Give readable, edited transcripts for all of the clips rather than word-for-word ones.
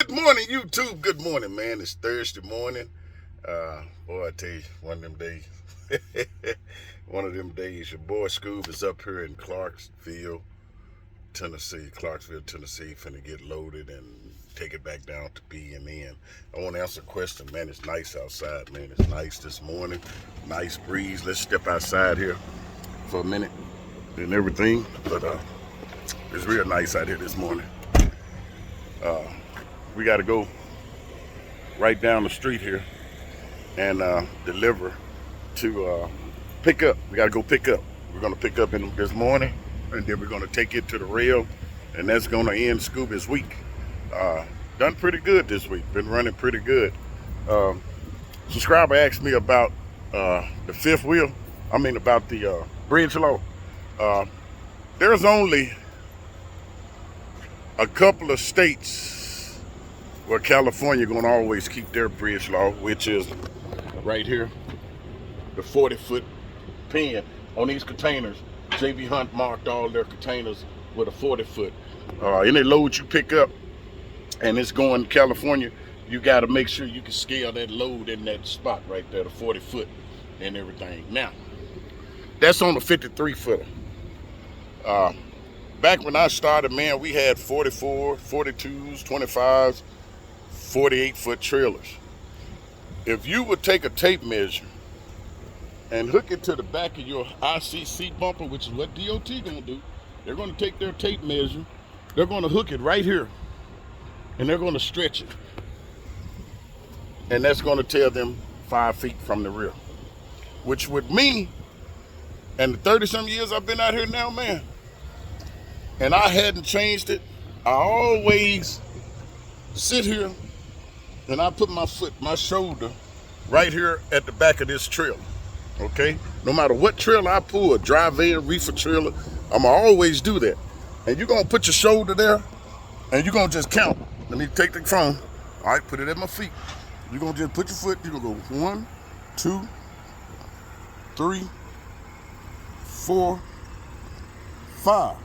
Good morning, YouTube. Good morning, man. It's Thursday morning. Boy, I tell you, one of them days. One of them days. Your boy Scoob is up here in Clarksville, Tennessee, finna get loaded and take it back down to B&N. I want to answer a question, man. It's nice outside, man. It's nice this morning. Nice breeze. Let's step outside here for a minute and everything. But it's real nice out here this morning. We got to go right down the street here and deliver to pick up. We got to go pick up. We're going to pick up this morning, and then we're going to take it to the rail, and that's going to end Scooby's week. Done pretty good this week. Been running pretty good. Subscriber asked me about the fifth wheel. About the bridge law. There's only a couple of states where California going to always keep their bridge law, which is right here, the 40-foot pin on these containers. J.B. Hunt marked all their containers with a 40-foot. Any load you pick up and it's going to California, you got to make sure you can scale that load in that spot right there, the 40-foot and everything. Now, that's on a 53-footer. Back when I started, man, we had 44, 42s, 25s, 48-foot trailers. If you would take a tape measure and hook it to the back of your ICC bumper, which is what DOT gonna do, they're gonna take their tape measure, they're gonna hook it right here, and they're gonna stretch it. And that's gonna tell them 5 feet from the rear. Which with me, and the 30-some years I've been out here now, man, and I hadn't changed it, I always sit here and I put my shoulder right here at the back of this trailer, okay? No matter what trailer I pull, a dry van, reefer trailer, I'ma always do that. And you're gonna put your shoulder there, and you're gonna just count. Let me take the phone. All right, put it at my feet. You're gonna just put your foot, you're gonna go 1, 2, 3, 4, 5.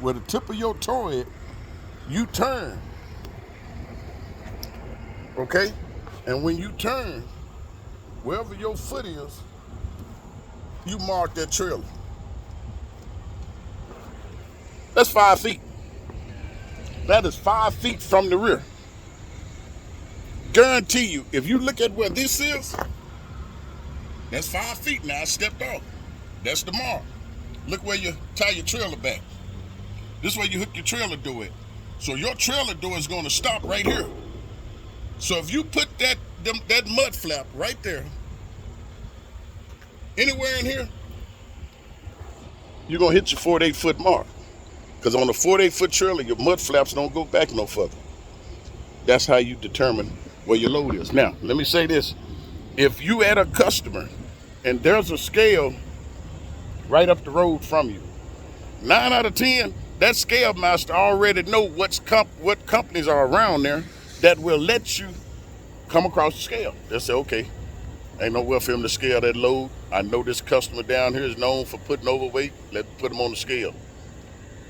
Where the tip of your toe is, you turn. Okay? And when you turn, wherever your foot is, you mark that trailer. That's 5 feet. That is 5 feet from the rear. Guarantee you, if you look at where this is, that's 5 feet now. I stepped off. That's the mark. Look where you tie your trailer back. This way you hook your trailer door at. So your trailer door is going to stop right here. So if you put that mud flap right there, anywhere in here, you're going to hit your 48-foot mark. Because on a 48-foot trailer, your mud flaps don't go back no further. That's how you determine where your load is. Now, let me say this. If you at a customer and there's a scale right up the road from you, 9 out of 10, that scale master already know what companies are around there that will let you come across the scale. They'll say, okay, ain't nowhere for him to scale that load. I know this customer down here is known for putting overweight. Let's put him on the scale.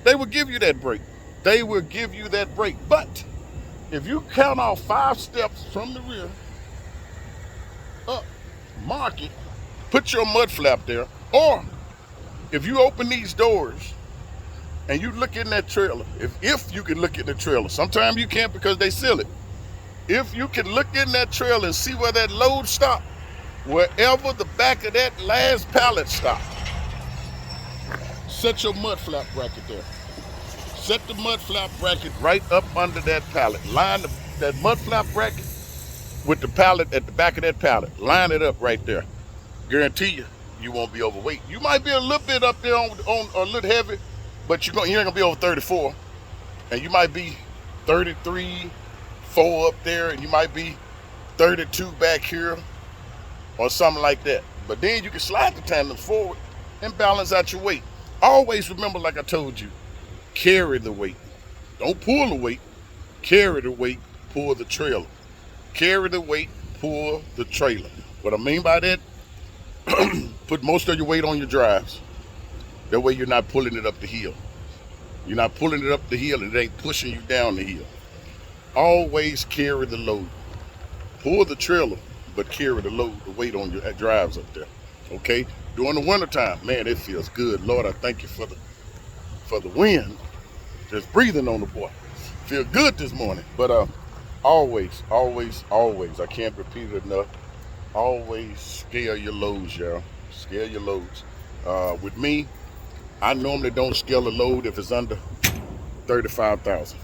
They will give you that break. They will give you that break. But if you count off 5 steps from the rear, up, mark it, put your mud flap there, or if you open these doors and you look in that trailer, if you can look in the trailer, sometimes you can't because they seal it. If you can look in that trailer and see where that load stopped, wherever the back of that last pallet stopped, set your mud flap bracket there. Set the mud flap bracket right up under that pallet. Line that mud flap bracket with the pallet at the back of that pallet. Line it up right there. Guarantee you, you won't be overweight. You might be a little bit up there on a little heavy, but you ain't gonna be over 34, and you might be 33, 4 up there, and you might be 32 back here, or something like that. But then you can slide the tandem forward and balance out your weight. Always remember, like I told you, carry the weight. Don't pull the weight. Carry the weight. Pull the trailer. Carry the weight. Pull the trailer. What I mean by that, put most of your weight on your drives. That way you're not pulling it up the hill. You're not pulling it up the hill and it ain't pushing you down the hill. Always carry the load. Pull the trailer, but carry the load, the weight on your drives up there. Okay? During the wintertime, man, it feels good. Lord, I thank you for the wind. Just breathing on the boy. Feel good this morning. But always, always, always, I can't repeat it enough. Always scale your loads, y'all. Scale your loads. With me, I normally don't scale a load if it's under 35,000.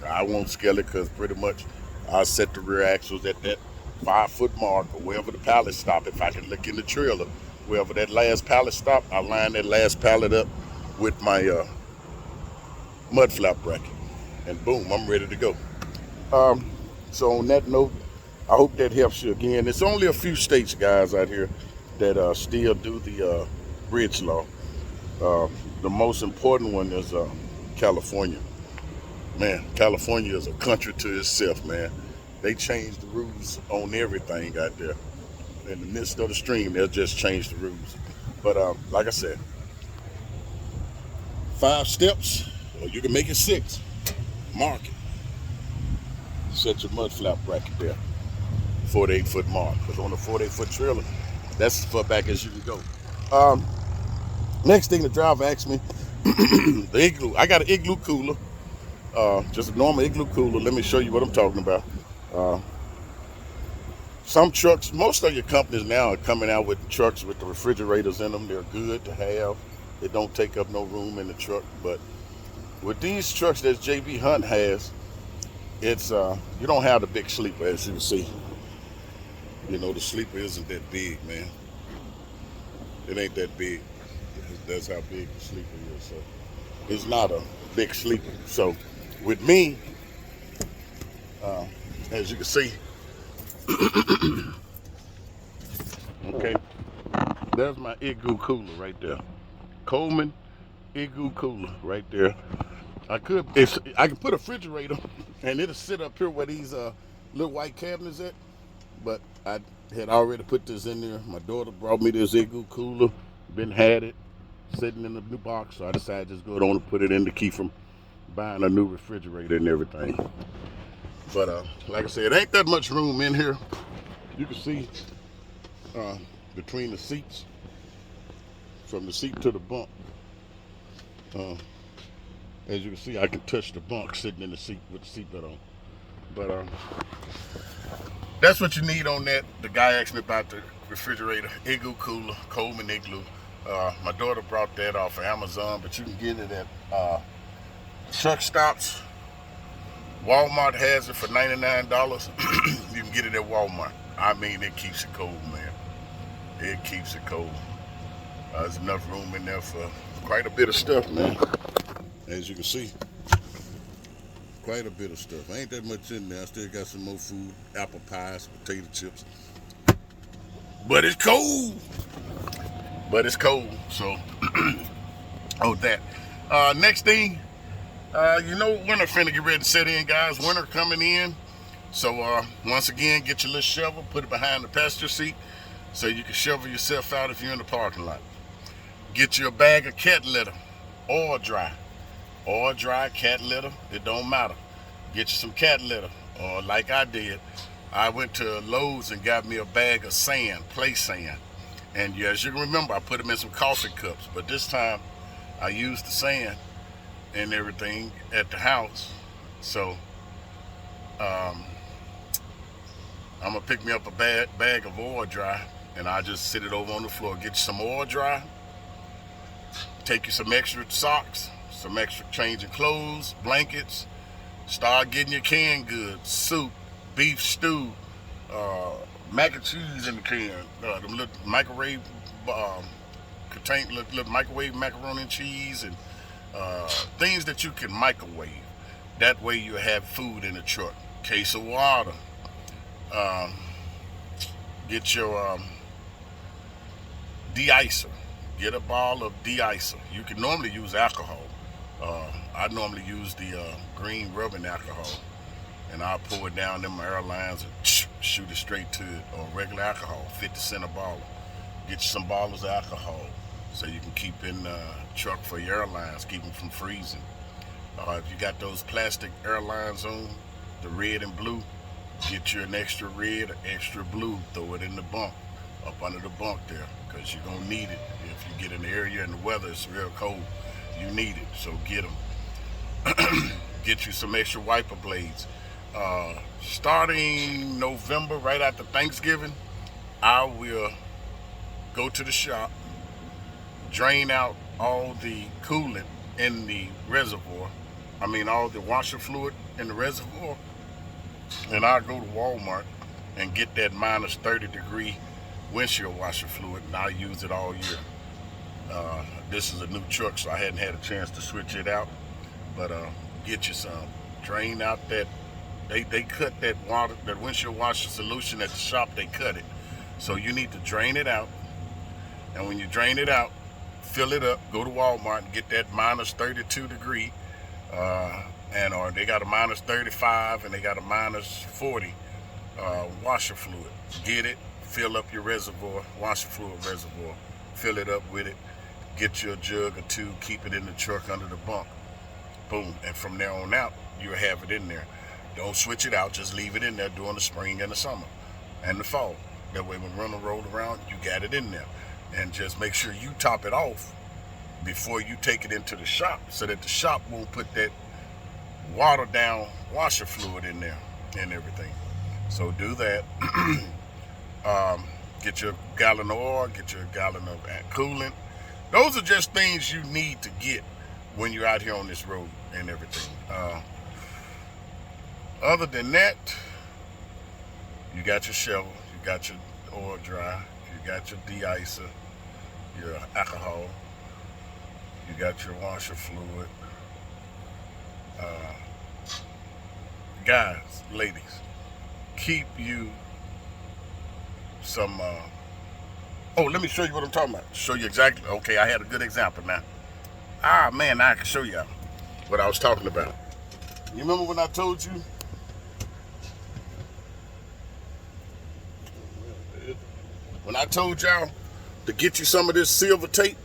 I won't scale it because pretty much I set the rear axles at that 5 foot mark or wherever the pallet stop. If I can look in the trailer, wherever that last pallet stop, I line that last pallet up with my mud flap bracket, and boom, I'm ready to go. Um, so on that note, I hope that helps you. Again, it's only a few states, guys, out here that still do the bridge law. Uh, the most important one is California. Man, California is a country to itself, man. They changed the rules on everything out there. In the midst of the stream, they'll just change the rules. But like I said, 5 steps, or you can make it 6. Mark it. Set your mud flap bracket there. 48-foot mark. Because on the 48-foot trailer, that's as far back as you can go. Um, Next thing the driver asked me, the igloo. I got an igloo cooler. Just a normal igloo cooler. Let me show you what I'm talking about. Uh, some trucks, most of your companies now are coming out with trucks with the refrigerators in them. They're good to have. They don't take up no room in the truck. But with these trucks that JB Hunt has, it's you don't have the big sleeper, as you can see. You know, the sleeper isn't that big, man. It ain't that big. That's how big the sleeper is. So it's not a big sleeper. So with me, as you can see, okay, there's my igloo cooler right there. Coleman igloo cooler right there. I could put a refrigerator and it'll sit up here where these little white cabinets at. But I had already put this in there. My daughter brought me this igloo cooler. Had it sitting in the new box, so I decided to just go on and put it in to keep from buying a new refrigerator and everything. But like I said, it ain't that much room in here. You can see between the seats, from the seat to the bunk. As you can see, I can touch the bunk sitting in the seat with the seatbelt on. But that's what you need on that. The guy asked me about the refrigerator, igloo cooler, Coleman igloo. My daughter brought that off of Amazon, but you can get it at truck stops. Walmart has it for $99. You can get it at Walmart. I mean, it keeps it cold, man. It keeps it cold. There's enough room in there for quite a bit of stuff, man. As you can see, quite a bit of stuff. Ain't that much in there. I still got some more food, apple pies, potato chips. But it's cold. So, oh, that. Next thing, you know, winter finna get ready to set in, guys. Winter coming in. So, once again, get your little shovel, put it behind the passenger seat so you can shovel yourself out if you're in the parking lot. Get you a bag of cat litter, oil dry cat litter. It don't matter. Get you some cat litter, or like I did, I went to Lowe's and got me a bag of sand, play sand. And yeah, as you can remember, I put them in some coffee cups. But this time, I used the sand and everything at the house. So, I'm gonna pick me up a bag of oil dry, and I just sit it over on the floor. Get you some oil dry. Take you some extra socks, some extra changing clothes, blankets. Start getting your canned goods, soup, beef stew, mac and cheese in the can, them little microwave contain little microwave macaroni and cheese, and things that you can microwave. That way you have food in the truck. Case of water. Get your de-icer. Get a bottle of de-icer. You can normally use alcohol. I normally use the green rubbing alcohol, and I'll pour it down in my airlines and shoot it straight to it. Or regular alcohol, 50 cents a bottle. Get you some bottles of alcohol so you can keep in the truck for your airlines, keep them from freezing. If you got those plastic airlines on, the red and blue, get you an extra red or extra blue, throw it in the bunk, up under the bunk there, because you're going to need it. If you get in the area and the weather is real cold, you need it, so get them. Get you some extra wiper blades. Starting November, right after Thanksgiving, I will go to the shop, drain out all the coolant in the reservoir. I mean all the washer fluid in the reservoir. And I'll go to Walmart and get that minus 30 degree windshield washer fluid, and I'll use it all year. This is a new truck, so I hadn't had a chance to switch it out. But get you some. Drain out that. They cut that water, that windshield washer solution at the shop. They cut it, so you need to drain it out. And when you drain it out, fill it up. Go to Walmart and get that minus 32 degree. Or they got a minus 35 and they got a minus 40 washer fluid. Get it. Fill up your reservoir, washer fluid reservoir. Fill it up with it. Get you a jug or two. Keep it in the truck under the bunk. Boom. And from there on out, you'll have it in there. Don't switch it out. Just leave it in there during the spring and the summer and the fall. That way when runner roll around, you got it in there. And just make sure you top it off before you take it into the shop, so that the shop won't put that watered down washer fluid in there and everything. So do that. Get your gallon of oil, get your gallon of coolant. Those are just things you need to get when you're out here on this road and everything. Other than that, you got your shovel, you got your oil dry, you got your de-icer, your alcohol, you got your washer fluid. Guys, ladies, keep you some, let me show you what I'm talking about. Show you exactly, okay, I had a good example now. Now I can show you what I was talking about. You remember when I told you? When I told y'all to get you some of this silver tape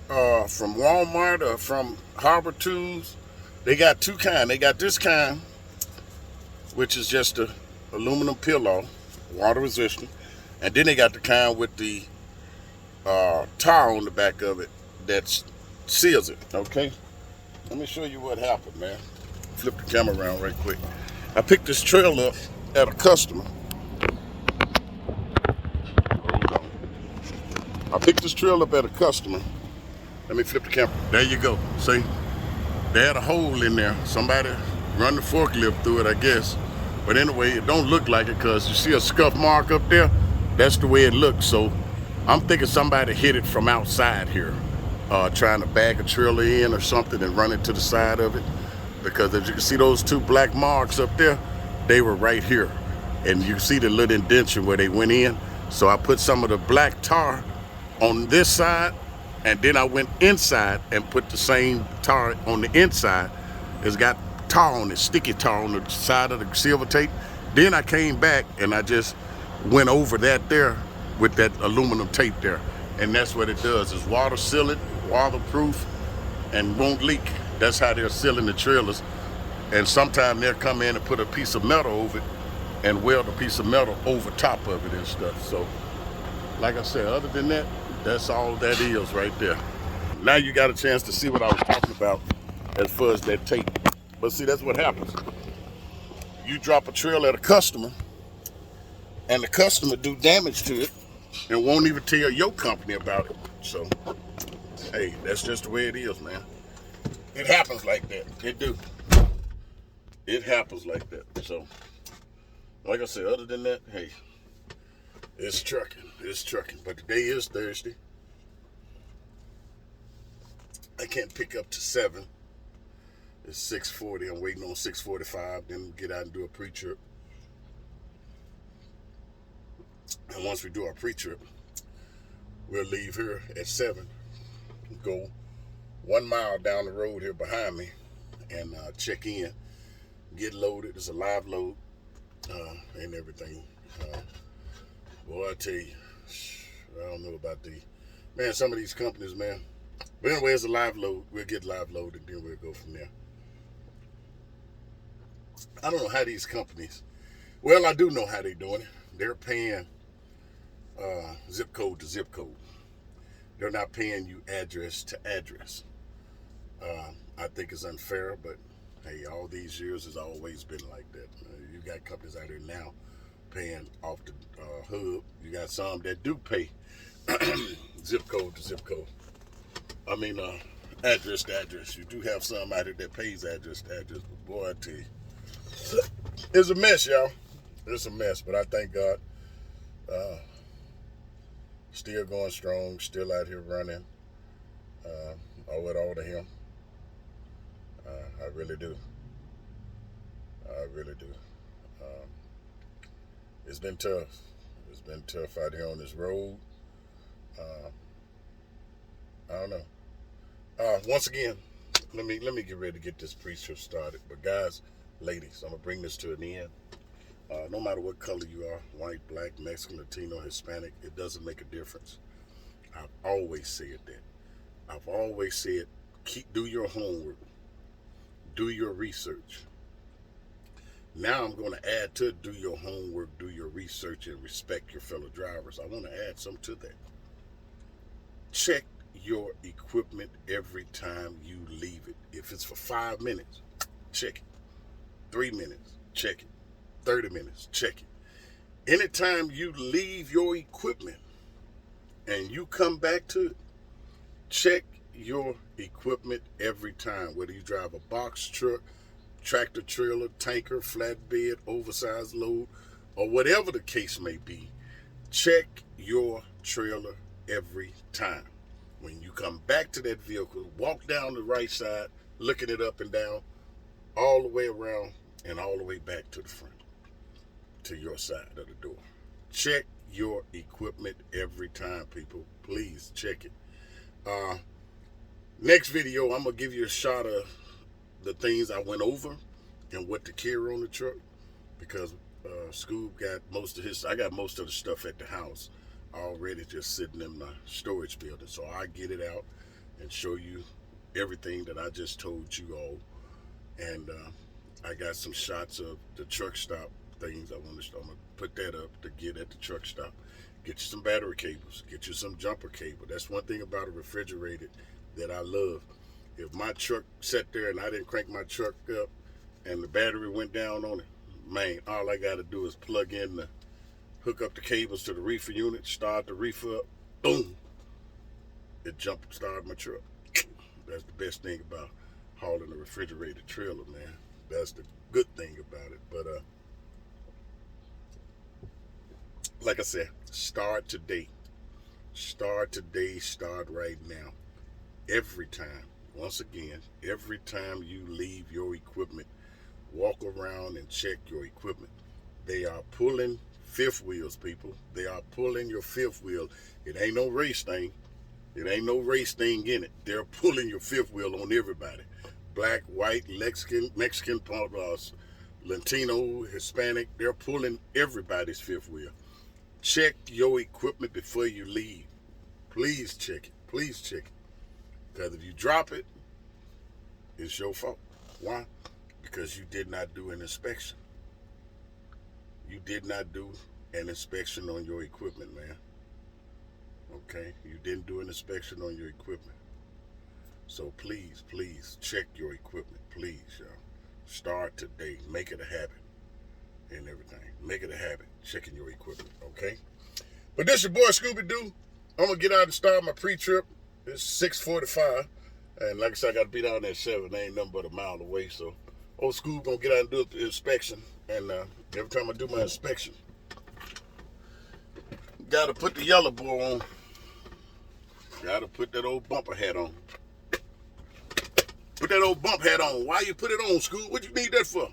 from Walmart or from Harbor Tools, they got two kinds. They got this kind, which is just a aluminum peel-off, water resistant, and then they got the kind with the tar on the back of it that seals it. Okay, let me show you what happened, man. Flip the camera around right quick. I picked this trail up at a customer. I picked this trail up at a customer. Let me flip the camera. There you go. See? They had a hole in there. Somebody run the forklift through it, I guess. But anyway, it don't look like it, because you see a scuff mark up there? That's the way it looks. So I'm thinking somebody hit it from outside here, trying to bag a trailer in or something and run it to the side of it. Because as you can see those two black marks up there, they were right here. And you see the little indentation where they went in. So I put some of the black tar on this side, and then I went inside and put the same tar on the inside. It's got tar on it, sticky tar on the side of the silver tape. Then I came back and I just went over that there with that aluminum tape there. And that's what it does, is water seal it, waterproof, and won't leak. That's how they're sealing the trailers. And sometimes they'll come in and put a piece of metal over it and weld a piece of metal over top of it and stuff. So, like I said, other than that, that's all that is right there. Now you got a chance to see what I was talking about as far as that tape. But see, that's what happens. You drop a trail at a customer, and the customer do damage to it and won't even tell your company about it. So, hey, that's just the way it is, man. It happens like that. It do. It happens like that. So, like I said, other than that, hey, it's trucking. It's trucking. But today is Thursday. I can't pick up to 7. It's 6:40. I'm waiting on 6:45. Then get out and do a pre-trip. And once we do our pre-trip, we'll leave here at 7. Go 1 mile down the road here behind me and check in. Get loaded. It's a live load and everything. Boy, I tell you, I don't know about some of these companies, man. But anyway, it's a live load. We'll get live load and then we'll go from there. I don't know how these companies, well, I do know how they're doing it. They're paying zip code to zip code. They're not paying you address to address. I think it's unfair, but hey, all these years has always been like that. You got companies out there now paying off the hub. You got some that do pay zip code to zip code. I mean, address to address. You do have some out there that pays address to address, but boy, I tell you, it's a mess, y'all. It's a mess, but I thank God. Still going strong, still out here running. Owe it all to him. I really do. I really do. Um, it's been tough. It's been tough out here on this road. Uh, I don't know. Once again, let me get ready to get this pre-show started. But guys, ladies, I'm gonna bring this to an end. No matter what color you are, white, black, Mexican, Latino, Hispanic, it doesn't make a difference. I've always said that. I've always said, do your homework, do your research. Now I'm going to add to do your homework, do your research, and respect your fellow drivers. I want to add something to that. Check your equipment every time you leave it. If it's for 5 minutes, check it. 3 minutes, check it. 30 minutes, check it. Anytime you leave your equipment and you come back to it, check your equipment every time. Whether you drive a box truck, tractor trailer, tanker, flatbed, oversized load, or whatever the case may be, check your trailer every time. When you come back to that vehicle, walk down the right side, looking it up and down, all the way around and all the way back to the front, to your side of the door. Check your equipment every time, people. Please check it. Next video, I'm going to give you a shot of the things I went over and what to carry on the truck, because Scoob got most of his, I got most of the stuff at the house already just sitting in my storage building. So I get it out and show you everything that I just told you all. And I got some shots of the truck stop things. I'm gonna put that up to get at the truck stop. Get you some battery cables, get you some jumper cable. That's one thing about a refrigerated that I love. If my truck sat there and I didn't crank my truck up and the battery went down on it, man, all I gotta do is plug in hook up the cables to the reefer unit, start the reefer up, boom, it jump started my truck. That's the best thing about hauling a refrigerated trailer, man. That's the good thing about it. But like I said, start today. Start today, start right now. Every time, once again, every time you leave your equipment, walk around and check your equipment. They are pulling fifth wheels, people. They are pulling your fifth wheel. It ain't no race thing. It ain't no race thing in it. They're pulling your fifth wheel on everybody. Black, white, Mexican, Latino, Hispanic. They're pulling everybody's fifth wheel. Check your equipment before you leave. Please check it. Please check it. Because if you drop it, it's your fault. Why? Because you did not do an inspection. You did not do an inspection on your equipment, man. Okay? You didn't do an inspection on your equipment. So please, please check your equipment. Please, y'all. Start today. Make it a habit and everything. Make it a habit, checking your equipment, okay? But this your boy Scooby-Doo. I'm going to get out and start my pre-trip. It's 6:45. And like I said, I got to be down there at 7. They ain't nothing but a mile away. So old Scoob going to get out and do the inspection. And every time I do my inspection, got to put the yellow boy on. Got to put that old bumper hat on. Put that old bump hat on. Why you put it on, Scoob? What you need that for?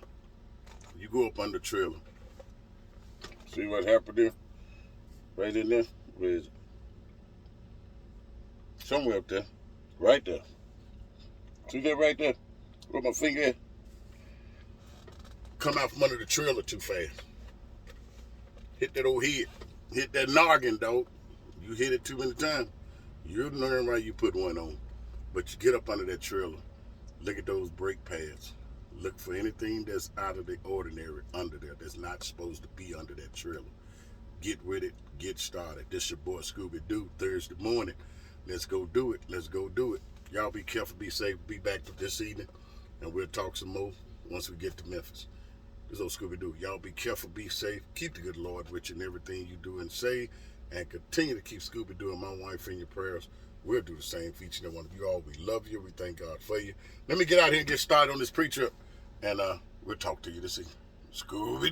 You go up under the trailer. See what happened there? Right in there? Where is it? Somewhere up there. Right there. See that right there? Where my finger at? Come out from under the trailer too fast. Hit that old head. Hit that noggin, dog. You hit it too many times. You'll learn why you put one on. But you get up under that trailer. Look at those brake pads. Look for anything that's out of the ordinary under there that's not supposed to be under that trailer. Get with it. Get started. This your boy Scooby Doo. Thursday morning. Let's go do it. Let's go do it. Y'all be careful. Be safe. Be back this evening. And we'll talk some more once we get to Memphis. This old Scooby Doo. Y'all be careful. Be safe. Keep the good Lord with you in everything you do and say. And continue to keep Scooby Doo and my wife in your prayers. We'll do the same for each and every one of you all. We love you. We thank God for you. Let me get out here and get started on this preacher. And we'll talk to you this evening. Scooby